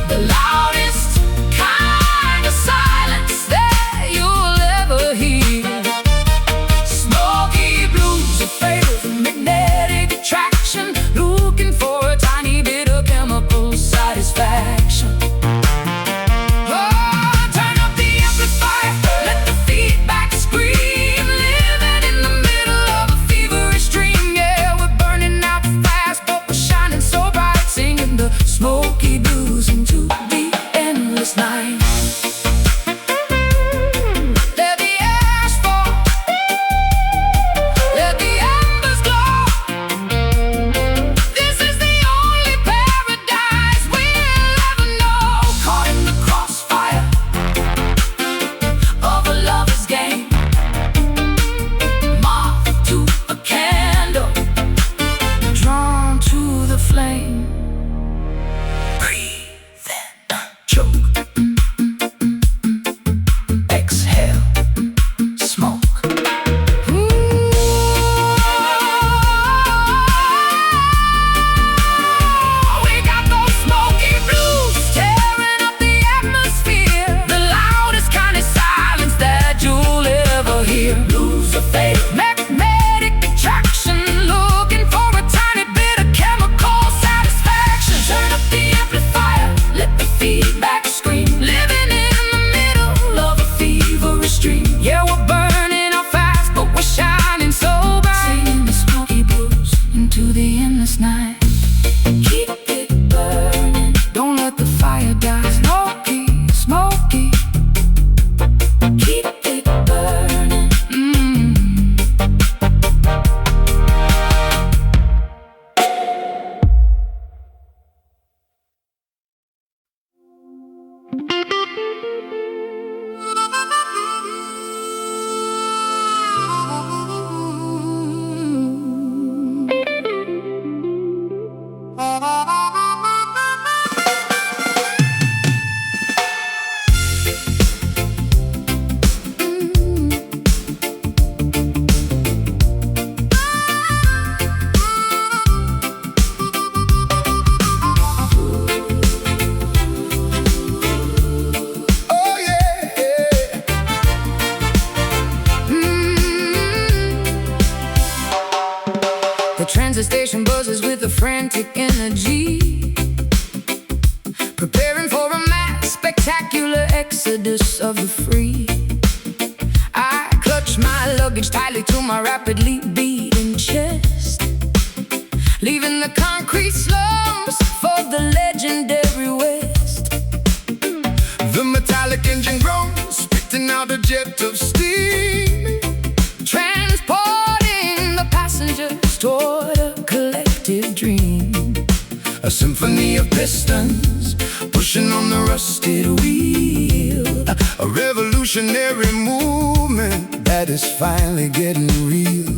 the loudest kind of silence that you'll ever hear. Smoky blues are afraid of magnetic attraction, looking for a tiny bit of chemical satisfaction. Smoky blues into the endless night. Let the ash fall, let the embers glow. This is the only paradise we'll ever know. Caught in the crossfire of a lover's game, moth to a candle, drawn to the flame. Exhale, smoke. We got those smoky blues tearing up the atmosphere, the loudest kind of silence that you'll ever hear. Blues are fake, magnetic attraction, looking for a tiny bit of chemical satisfaction. Turn up the amplifier, let the feedback scream. Living in the middle of a feverish dream. Yeah, we're burning out fast, but we're shining so bright. Singing the smoky blues into the endless night. Keep it burning, don't let the fire die. Smoky, smoky, keep it burning. Oh yeah, yeah. The transit station buzzes with a frantic energy, preparing for a mass spectacular exodus of the free. I clutch my luggage tightly to my rapidly beating chest, leaving the concrete slums for the legendary West. The metallic engine groans, spitting out a jet of steam, Transporting the passengers toward a collective dream. a symphony of pistons pushing on the rusted wheel, a revolutionary movement that is finally getting real.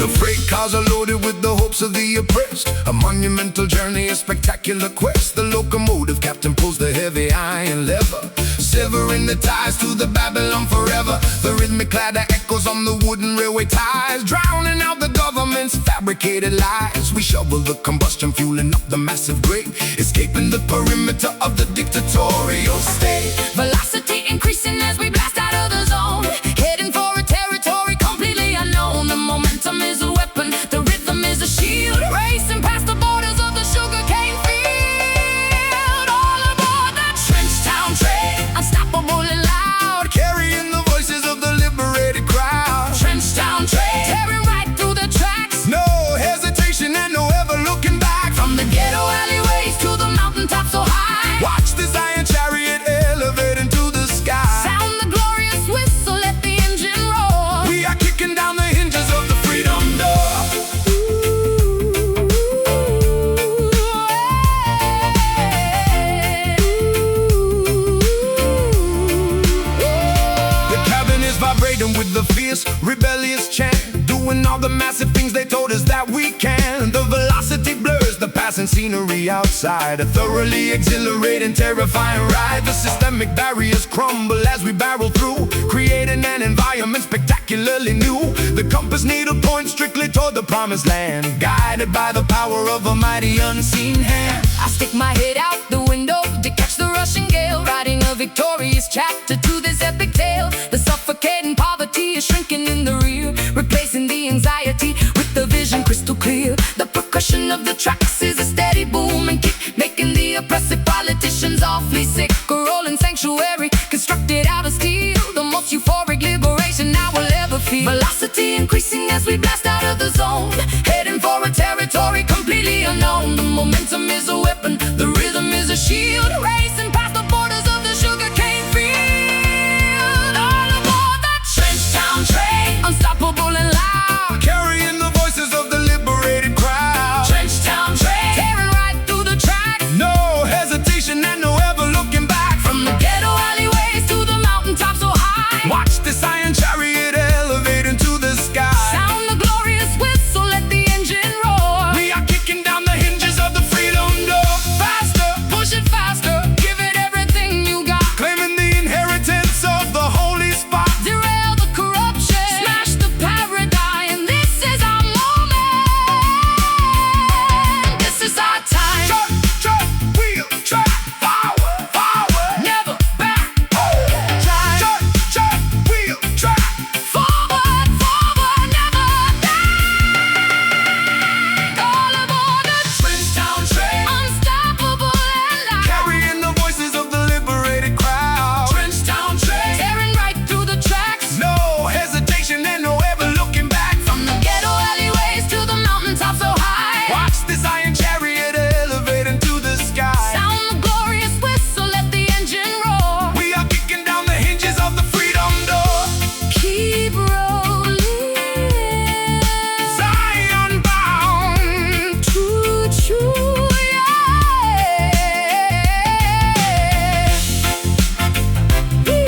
The freight cars are loaded with the hopes of the oppressed, a monumental journey, a spectacular quest. The locomotive captain pulls the heavy iron lever, severing the ties to the Babylon forever. The rhythmic clatter echoes on the wooden railway ties, drowning out the government's fabricated lies. We shovel the combustion, fueling up the massive grate, escaping the perimeter of the dictatorial state. Velocity increasing as we blast out of the zone, heading for a territory completely unknown. The momentum is a weapon, the rhythm is a shield, racing past the borders of the sugarcane field. All aboard the Trenchtown train, unstoppable and loud, Carrying the voices of the liberated crowd. Trenchtown train, tearing right through the tracks. No hesitation and no ever looking back. From the ghetto alleyways to the mountaintop so high, Watch this iron chariot elevate into the sky. sound the glorious whistle, let the engine roar. We are kicking down the hinges of the freedom door. The cabin is vibrating with the fierce, rebellious chant, doing all the massive things they told us that we can. The velocity blurs the path passing scenery outside. A thoroughly exhilarating, terrifying ride. The systemic barriers crumble as we barrel through, creating an environment spectacularly new. The compass needle points strictly toward the promised land, guided by the power of a mighty unseen hand. I stick my head out the window to catch the rushing gale, writing a victorious chapter to this epic tale. The suffocating poverty is shrinking in the rear, replacing the anxiety with the vision crystal clear. The percussion of the tracks is a steady boom and kick, making the oppressive politicians awfully sick. A rolling sanctuary constructed out of steel, the most euphoric liberation I will ever feel. Velocity increasing as we blast out of the zone, heading for a territory completely unknown. The momentum is a weapon, the rhythm is a shield, racing past the borders of the sugarcane field. All aboard that trench town train, unstoppable and loud, carrying the voices of the liberated crowd. trench town train, tearing right through the tracks. No hesitation and no ever looking back. From the ghetto alleyways to the mountaintops so high, Watch this iron chariot elevate into the sky. sound the glorious whistle, let the engine roar. We are kicking down the hinges of the freedom door. Faster, Push it faster, give it everything you got. claiming the inheritance of the holy spot. Derail the corruption, smash the paradigm. This is our moment, this is our time. Truck, truck, wheel, track, forward, forward. Never back, Truck, truck, wheel, track. forward, forward, never back. All aboard the Trench town train, unstoppable and loud, carrying the voices of the liberated crowd. Trench town train, tearing right through the tracks. no hesitation and no ever looking back. From the ghetto alleyways to the mountaintops so high, Watch this iron chariot elevate into the sky. sound the glorious whistle, let the engine roar. We are kicking down the hinges of the freedom door. Keep rolling, Zion bound. choo choo, yeah. Woo.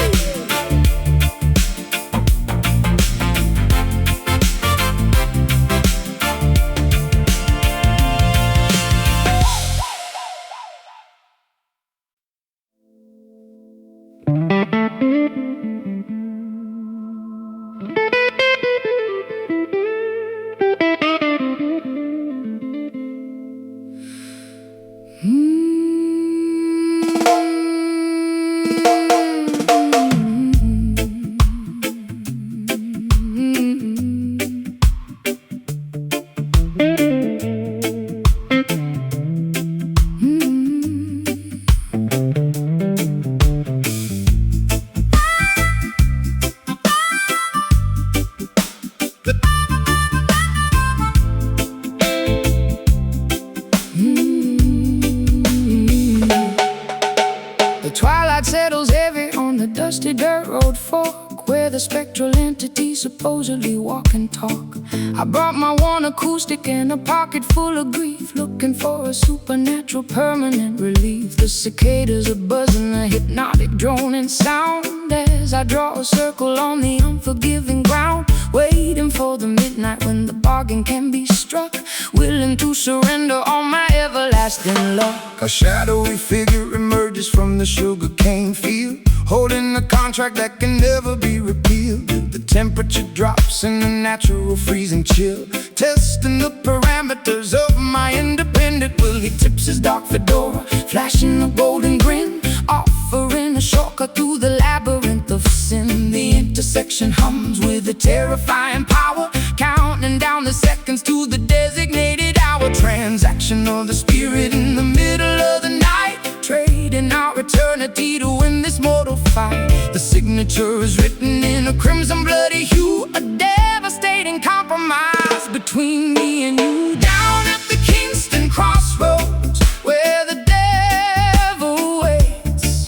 The twilight settles heavy on the dusty dirt road fork, where the spectral entities supposedly walk and talk. I brought my one acoustic and a pocket full of grief, looking for a supernatural permanent relief. The cicadas are buzzing, a hypnotic droning sound, as I draw a circle on the unforgiving ground, waiting for the midnight when the bargain can be struck, willing to surrender all my everlasting luck. A shadowy figure emerges from the sugarcane field, holding a contract that can never be repealed. The temperature drops in a natural freezing chill, testing the parameters of my independent will. He tips his dark fedora, flashing a golden grin, offering a shortcut through the labyrinth of sin. The intersection hums with a terrifying power, counting down the seconds to the designated hour. Transaction of the spirit in the middle of the night, trading our eternity to win this mortal fight. The signature is written in a crimson bloody hue, a devastating compromise between me and you. Down at the Kingston crossroads, where the devil waits,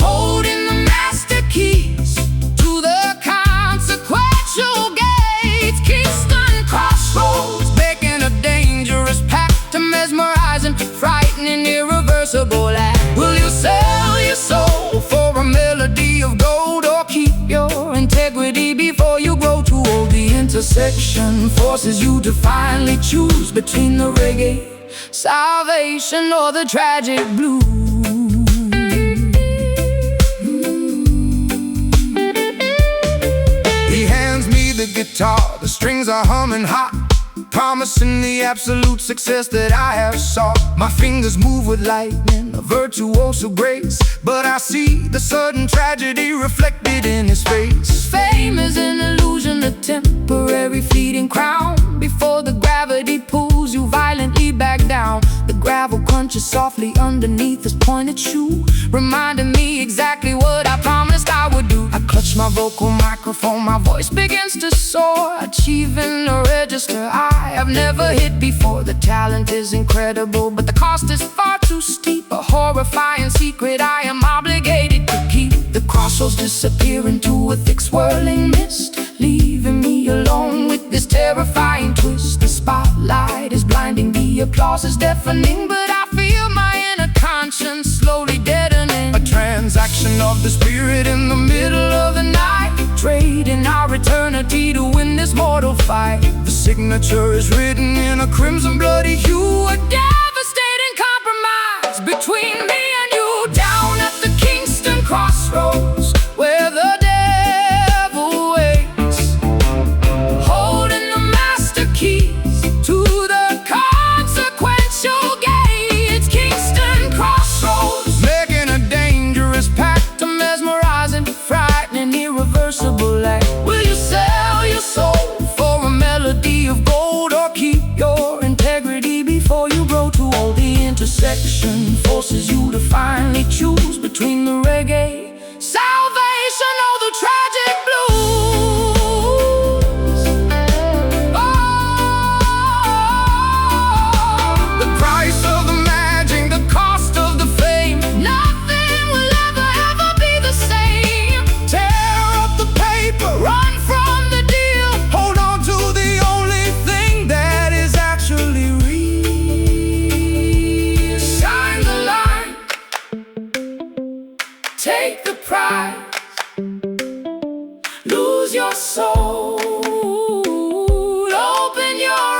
holding the master keys to the consequential gates. Kingston crossroads, making a dangerous pact to mesmerizing, frightening, irreversible act. Will you sell your soul for a melody of gold, or keep your integrity before you grow too old? The intersection forces you to finally choose between the reggae salvation, or the tragic blues. He hands me the guitar, the strings are humming hot, promising the absolute success that I have sought. My fingers move with lightning, a virtuoso grace, but I see the sudden tragedy reflected in his face. Fame is an illusion, a temporary fleeting crown. Before the gravity pulls you violently back down, the gravel crunches softly underneath his pointed shoe, reminding me exactly what I promised I would do. I clutch my vocal microphone, my voice begins to soar, achieving a register I have never hit before. The talent is incredible, but the cost is far too steep, a horrifying secret I am obligated to keep. The crossroads disappear into a thick swirling mist, leaving me alone with this terrifying twist. The spotlight is blinding, the applause is deafening, but I feel my inner conscience slowly deadening. A transaction of the spirit in the middle of the night, trading our eternity to win this mortal fight. the signature is written in a crimson bloody hue, A devastating compromise between me and you, down at the Kingston crossroads, where the devil waits, holding the master keys to the consequential gates. Kingston crossroads, making a dangerous pact, a mesmerizing, frightening, irreversible act. Will you sell your soul for a melody of gold, or keep your integrity before you grow too old? The intersection forces you to finally choose between the reggae, salvation, or the tragic blues. Oh, the price of the magic, the cost of the fame. nothing will ever be the same. Tear up the paper, Run from the deal, hold on to the only thing that is actually real. sign the line, take the prize, lose your soul, open your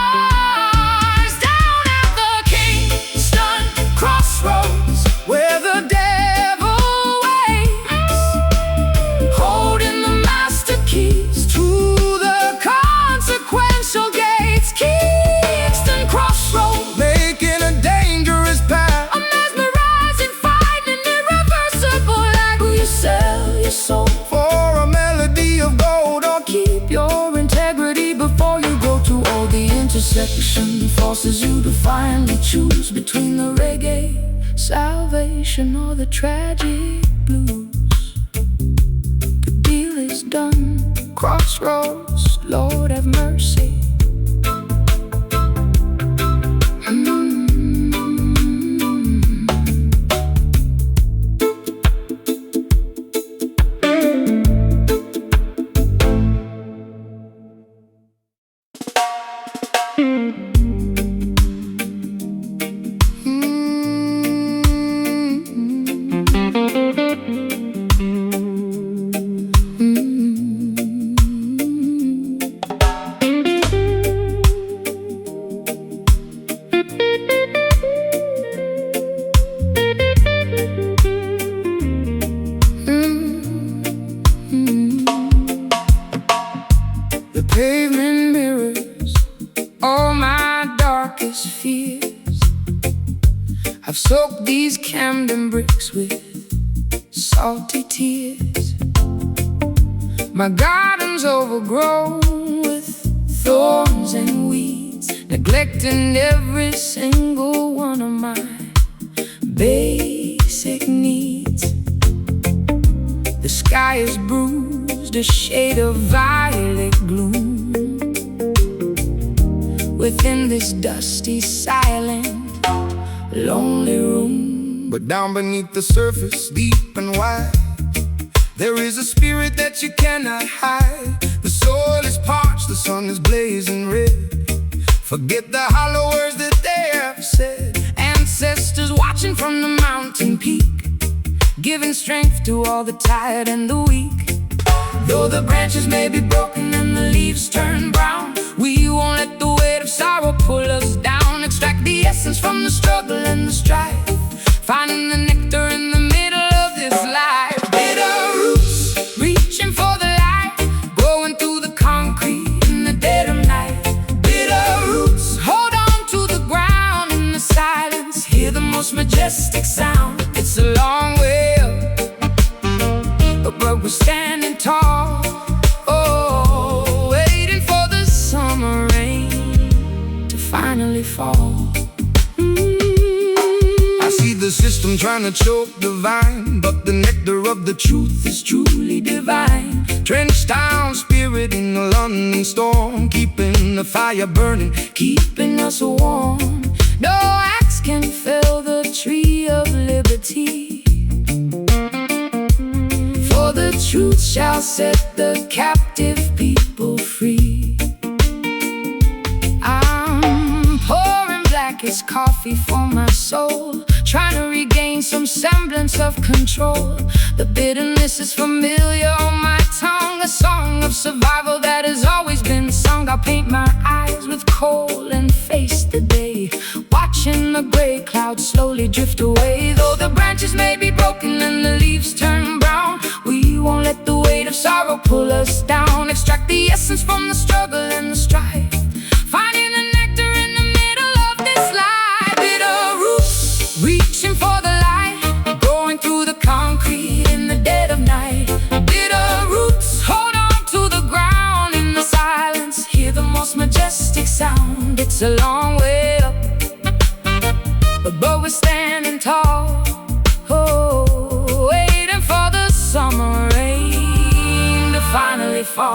eyes, down at the Kingston crossroads, Where the devil waits, holding the master keys to the consequential gates. Kingston crossroads, making a dangerous path, a mesmerizing, frightening, irreversible act. Will you sell your soul, for a melody of gold, or keep your integrity before you grow too old? The intersection forces you to finally choose between the reggae, salvation, or the tragic blues. The deal is done, crossroads, Lord have mercy. The pavement mirrors all my darkest fears. I've soaked these Camden bricks with salty tears. My garden's overgrown with thorns and weeds, neglecting every single one of my basic needs. The sky is bruised, a shade of violet gloom, within this dusty, silent, lonely room. but down beneath the surface, deep and wide, there is a spirit that you cannot hide. The soil is parched, the sun is blazing red. Forget the hollow words that they have said. Ancestors watching from the mountain peak, giving strength to all the tired and the weak. Though the branches may be broken and the leaves turn brown, we won't let the weight of sorrow pull us down. extract the essence from the struggle and the strife, finding the nectar in the middle of this life. Bitter roots, reaching for the light, growing through the concrete in the dead of night. Bitter roots, hold on to the ground in the silence, hear the most majestic sound. It's a long way up, but we're standing tall. Oh, waiting for the summer rain to finally fall. I see the system trying to choke the vine, but the nectar of the truth is truly divine. Drenched down spirit in the London storm, keeping the fire burning, keeping us warm. No axe can fell the tree of liberty, for the truth shall set the captive people free. I'm pouring blackest coffee for my soul, trying to regain some semblance of control. The bitterness is familiar on my tongue, a song of survival that has always been sung. I'll paint my eyes with coal and face the day, watching the gray clouds slowly drift away. Though the branches may be broken and the leaves turn brown, we won't let the weight of sorrow pull us down. Extract the essence from the struggle and the strife, finding the nectar in the middle of this life. Bitter roots, reaching for the light, going through the concrete in the dead of night. Bitter roots, hold on to the ground in the silence, hear the most majestic sound. It's a long way up, but we're standing tall. Oh, waiting for the summer rain to finally fall.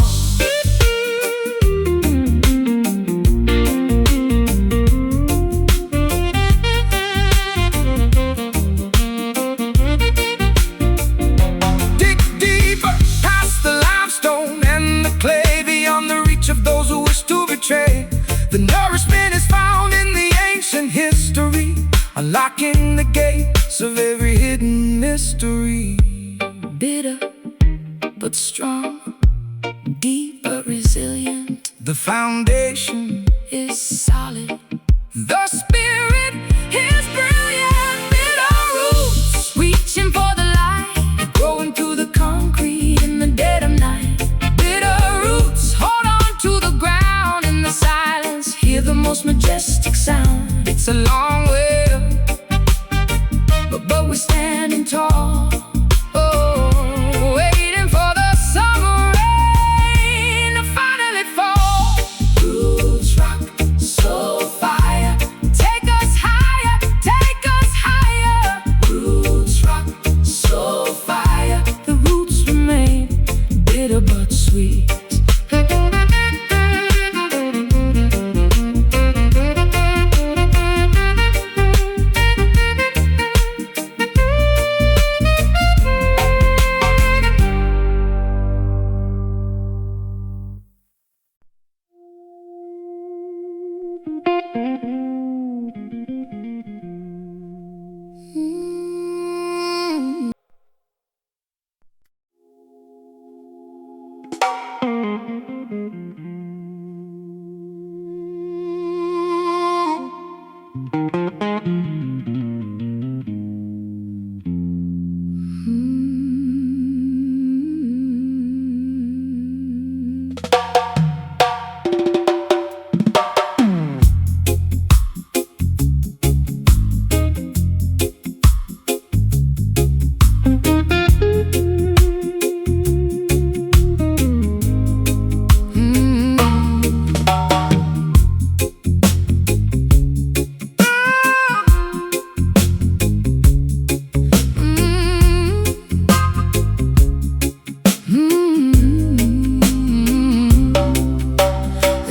dig deeper past the limestone and the clay, beyond the reach of those who wish to betray. The nourishment is found in the ancient history, unlocking the gates of every hidden mystery. Bitter but strong, deep but resilient, The foundation is solid. the spirit His brilliant bitter roots, reaching for the light, growing through the concrete in the dead of night. Bitter roots, hold on to the ground in the silence, hear the most majestic sound. It's a long way up, but we're standing tall. Oh, waiting for the summer rain to finally fall. Roots rock, Soulfire, take us higher, take us higher. Roots rock, Soulfire, the roots remain bitter but sweet.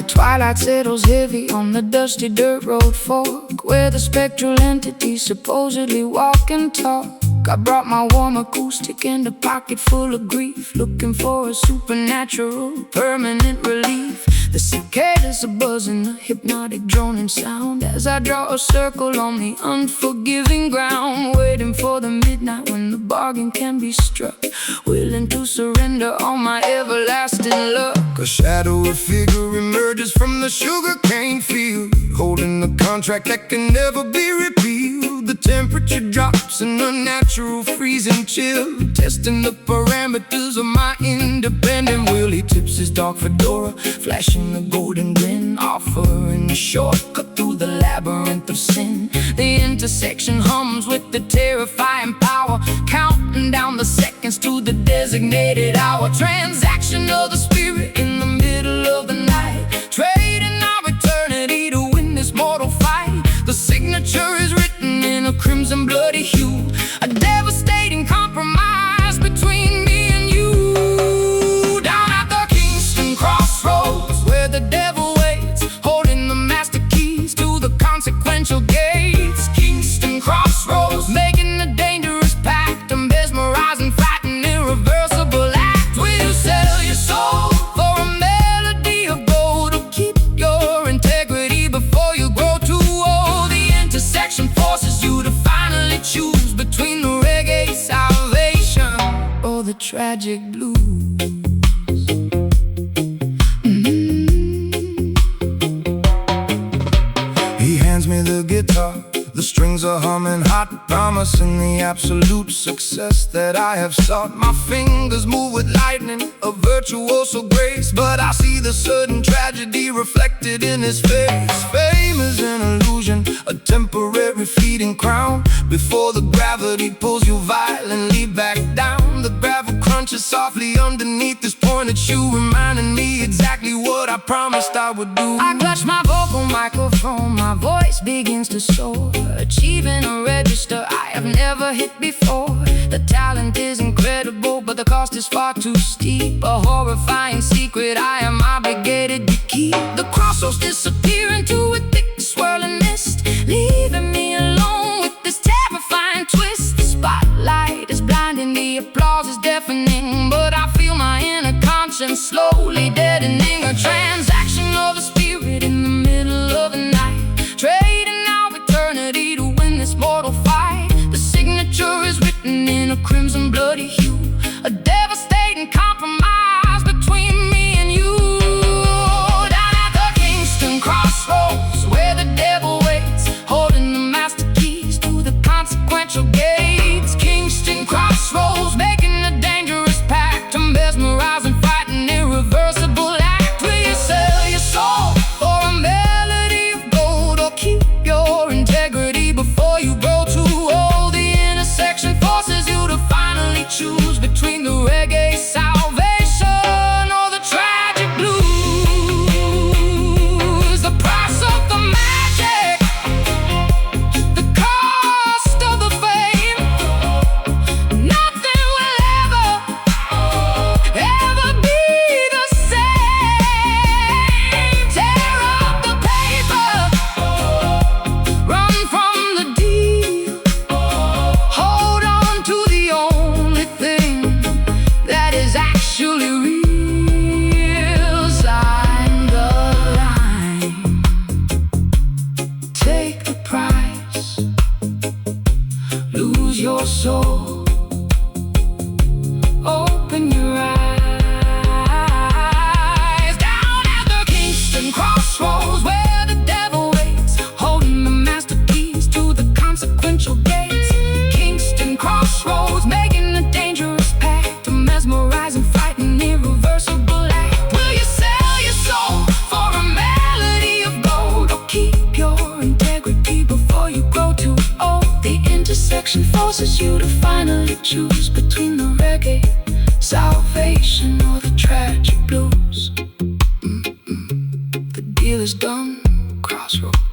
Twilight settles heavy on the dusty dirt road fork, where the spectral entities supposedly walk and talk. I brought my warm acoustic and a pocket full of grief, looking for a supernatural, permanent relief. The cicadas are buzzing, a hypnotic droning sound, as I draw a circle on the unforgiving ground, waiting for the midnight when the bargain can be struck, willing to surrender all my everlasting luck. A shadowy figure emerges from the sugarcane field, holding the contract that can never be repealed. The temperature drops in a natural freezing chill, testing the parameters of my independent will. He tips his dark fedora, flashing the golden grin, offering a shortcut through the labyrinth of sin. The intersection hums with the terrifying power, counting down the seconds to the designated hour. Transaction of the spirit in the middle of the night, trading our eternity to win this mortal fight. The signature is written in a crimson bloody hue, a devastating compromise between me and you. Down at the Kingston crossroads, where the devil waits, holding the master keys to the consequential gates. Kingston crossroads, making a dangerous pact, a mesmerizing, fighting, irreversible act. Will you sell your soul for a melody of gold, or keep your integrity before you grow too old? The intersection forces you to finally choose between the reggae salvation or the tragic blues. He hands me the guitar, the strings are humming hot, promising the absolute success that I have sought. My fingers move with lightning, a virtuoso grace, but I see the sudden tragedy reflected in his face. Fame is an illusion, a temporary fleeting crown, before the gravity pulls you violently back down. The gravel crunches softly underneath this pointed shoe, reminding me exactly what I promised I would do. I clutch my vocal microphone, my voice begins to soar, achieving a register I have never hit before. The talent is incredible, but the cost is far too steep, a horrifying secret I am obligated to keep. The crossroads disappear into a thick swirling mist, leaving me alone with this terrifying twist. The spotlight is blinding, the applause is deafening, but I feel my inner conscience slowly deadening. A transaction of the spirit in the middle of the night, trading our eternity to win this mortal fight. The signature is written in a crimson bloody hue, a devastating compromise between me and you. Down at the Kingston crossroads, where the devil waits, holding the master keys to the consequential gates. Kingston crossroads, making a dangerous pact, a mesmerizing, fighting, irreversible act. Will you sell your soul for a melody of gold, or keep your integrity before you grow too old? The intersection forces you to finally choose between the reggae salvation or the tragic blues. The price of the magic, the cost of the fame, nothing will ever be the same. Tear up the paper, run from the deal, hold on to the only thing that is actually real. Sign the line, take the price, lose your soul, open your eyes. Down at the Kingston crossroads, where the devil waits, holding the master keys to the consequential gates. Kingston crossroads, making a dangerous pact, a mesmerizing, fighting, irreversible act. Will you sell your soul for a melody of gold, or keep your integrity before you grow too old? The intersection forces you to finally choose between the reggae salvation or the tragic blues. The deal is done, crossroads.